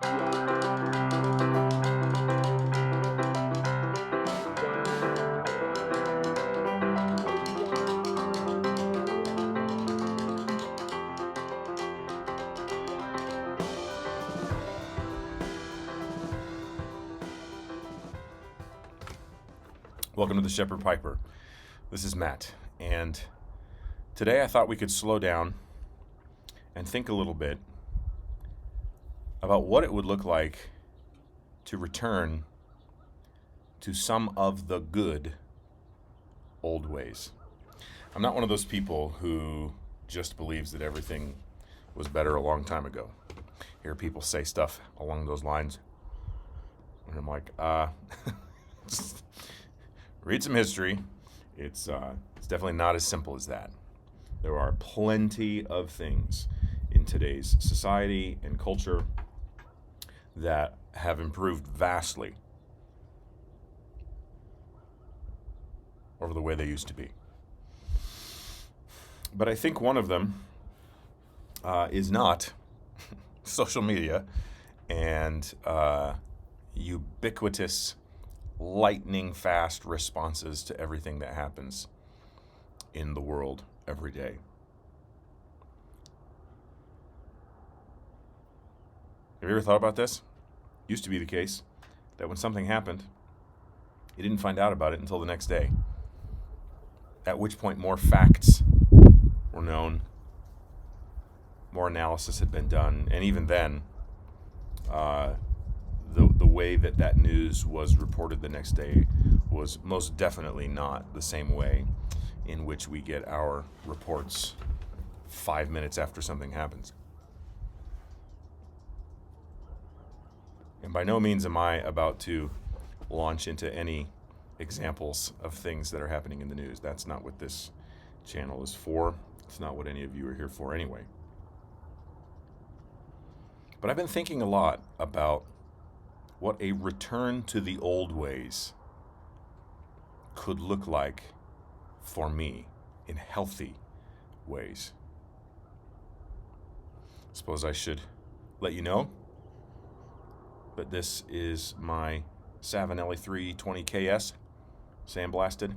Welcome to the Shepherd Piper. This is Matt, and today I thought we could slow down and think a little bit about what it would look like to return to some of the good old ways. I'm not one of those people who just believes that everything was better a long time ago. I hear people say stuff along those lines, and I'm like, just read some history. It's definitely not as simple as that. There are plenty of things in today's society and culture that have improved vastly over the way they used to be. But I think one of them is not social media and ubiquitous, lightning fast responses to everything that happens in the world every day. Have you ever thought about this? Used to be the case that when something happened, you didn't find out about it until the next day, at which point more facts were known, more analysis had been done, and even then, the way that news was reported the next day was most definitely not the same way in which we get our reports 5 minutes after something happens. And by no means am I about to launch into any examples of things that are happening in the news. That's not what this channel is for. It's not what any of you are here for anyway. But I've been thinking a lot about what a return to the old ways could look like for me in healthy ways. Suppose I should let you know that this is my Savinelli 320KS sandblasted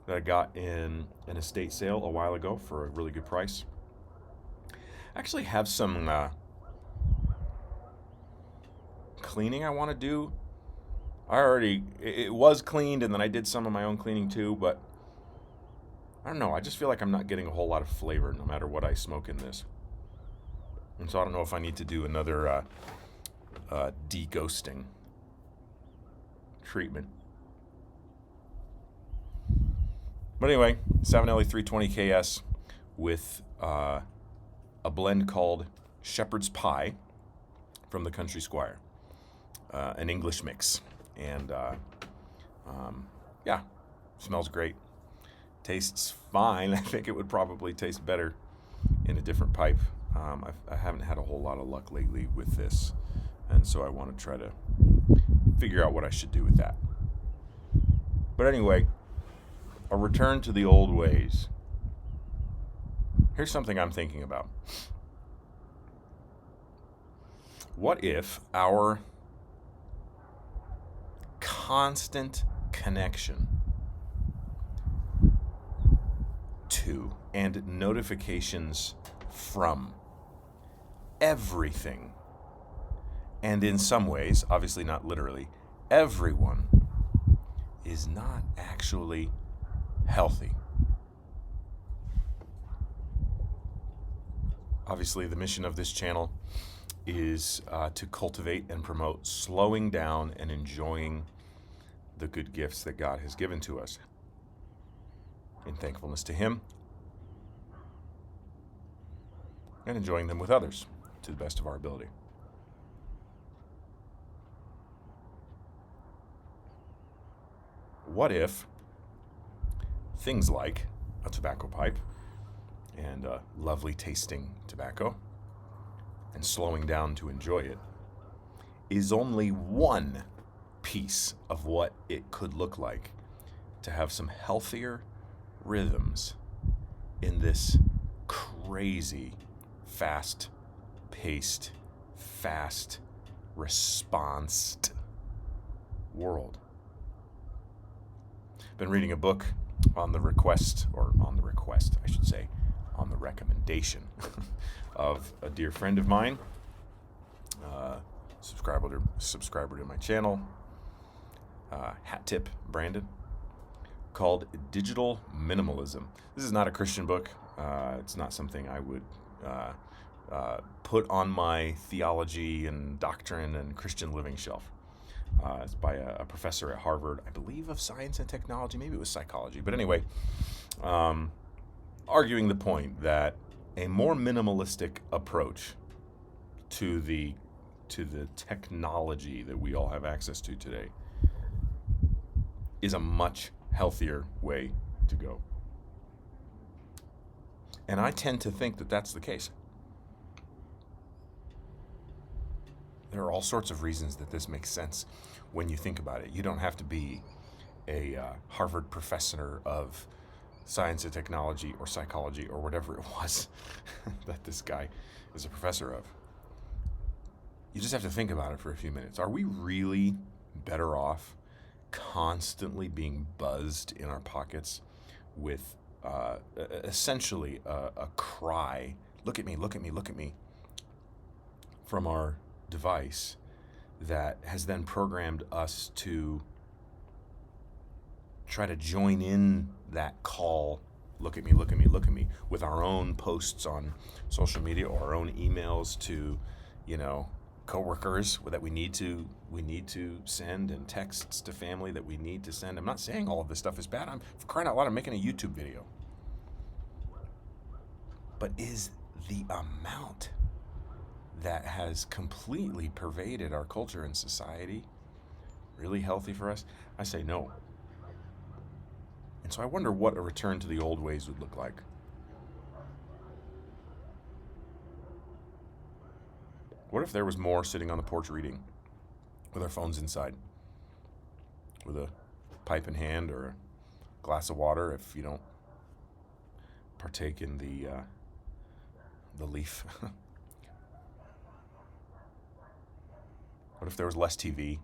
that I got in an estate sale a while ago for a really good price. I actually have some cleaning I want to do. It was cleaned, and then I did some of my own cleaning too, but I don't know, I just feel like I'm not getting a whole lot of flavor no matter what I smoke in this. And so I don't know if I need to do another de-ghosting treatment. But anyway, Savinelli 320KS with a blend called Shepherd's Pie from the Country Squire. An English mix, and smells great, tastes fine. I think it would probably taste better in a different pipe. I haven't had a whole lot of luck lately with this, and so I want to try to figure out what I should do with that. But anyway, a return to the old ways. Here's something I'm thinking about. What if our constant connection to and notifications from everything, and in some ways, obviously not literally, everyone, is not actually healthy? Obviously, the mission of this channel is to cultivate and promote slowing down and enjoying the good gifts that God has given to us in thankfulness to Him, and enjoying them with others to the best of our ability. What if things like a tobacco pipe and lovely tasting tobacco and slowing down to enjoy it is only one piece of what it could look like to have some healthier rhythms in this crazy, fast-paced, fast response world. Been reading a book on the recommendation of a dear friend of mine, subscriber to my channel, hat tip Brandon, called Digital Minimalism. This is not a Christian book. It's not something I would put on my theology and doctrine and Christian living shelf. It's by a professor at Harvard, I believe, of science and technology. Maybe it was psychology. But anyway, arguing the point that a more minimalistic approach to the technology that we all have access to today is a much healthier way to go. And I tend to think that that's the case. There are all sorts of reasons that this makes sense when you think about it. You don't have to be a Harvard professor of science and technology or psychology or whatever it was that this guy is a professor of. You just have to think about it for a few minutes. Are we really better off constantly being buzzed in our pockets with essentially a cry, look at me, look at me, look at me, from our device that has then programmed us to try to join in that call, look at me, look at me, look at me, with our own posts on social media or our own emails to, coworkers that we need to send, and texts to family that we need to send. I'm not saying all of this stuff is bad. I'm, for crying out loud, I'm making a YouTube video. But is the amount that has completely pervaded our culture and society really healthy for us? I say no. And so I wonder what a return to the old ways would look like. What if there was more sitting on the porch reading with our phones inside, with a pipe in hand or a glass of water if you don't partake in the leaf? What if there was less TV,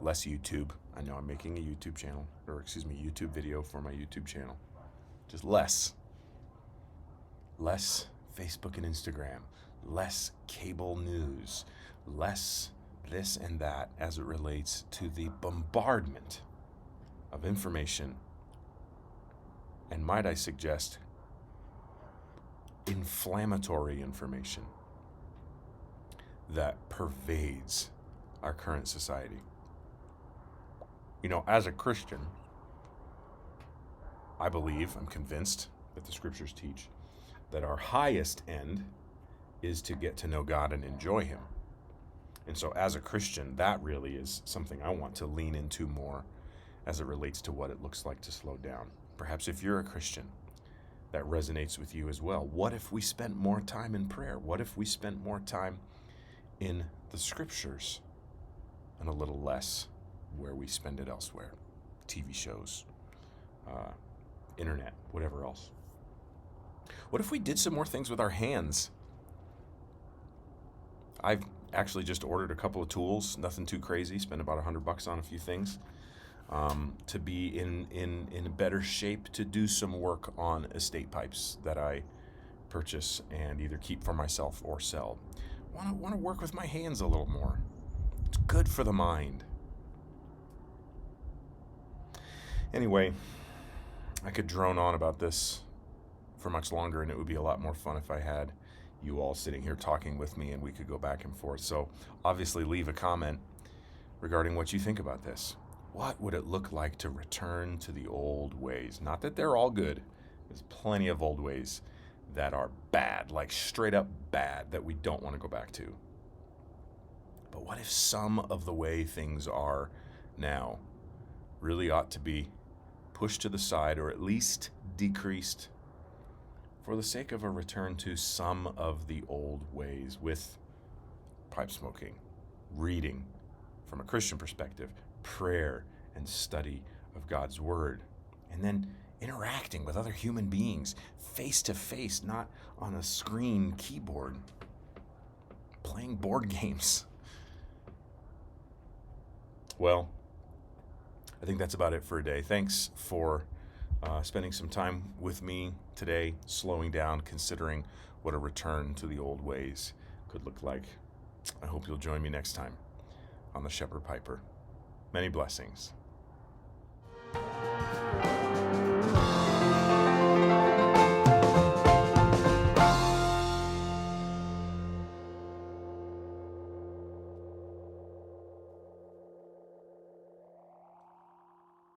less YouTube? I know I'm making a YouTube channel, YouTube video for my YouTube channel. Just less. Less Facebook and Instagram, less cable news, less this and that as it relates to the bombardment of information, and might I suggest, inflammatory information that pervades our current society. As a Christian, I'm convinced that the scriptures teach that our highest end is to get to know God and enjoy Him. And so as a Christian, that really is something I want to lean into more as it relates to what it looks like to slow down. Perhaps if you're a Christian, that resonates with you as well. What if we spent more time in prayer? What if we spent more time in the scriptures and a little less where we spend it elsewhere? TV shows, internet, whatever else. What if we did some more things with our hands? I've actually just ordered a couple of tools, nothing too crazy, spent about $100 on a few things, to be in better shape to do some work on estate pipes that I purchase and either keep for myself or sell. Want to work with my hands a little more. It's good for the mind. Anyway, I could drone on about this for much longer, and it would be a lot more fun if I had you all sitting here talking with me and we could go back and forth. So obviously leave a comment regarding what you think about this. What would it look like to return to the old ways? Not that they're all good. There's plenty of old ways that are bad, like straight up bad, that we don't want to go back to. But what if some of the way things are now really ought to be pushed to the side, or at least decreased, for the sake of a return to some of the old ways, with pipe smoking, reading from a Christian perspective, prayer and study of God's Word, and then interacting with other human beings face to face, not on a screen keyboard. playing board games. Well, I think that's about it for a day. Thanks for spending some time with me today, slowing down, considering what a return to the old ways could look like. I hope you'll join me next time on the Shepherd Piper. Many blessings.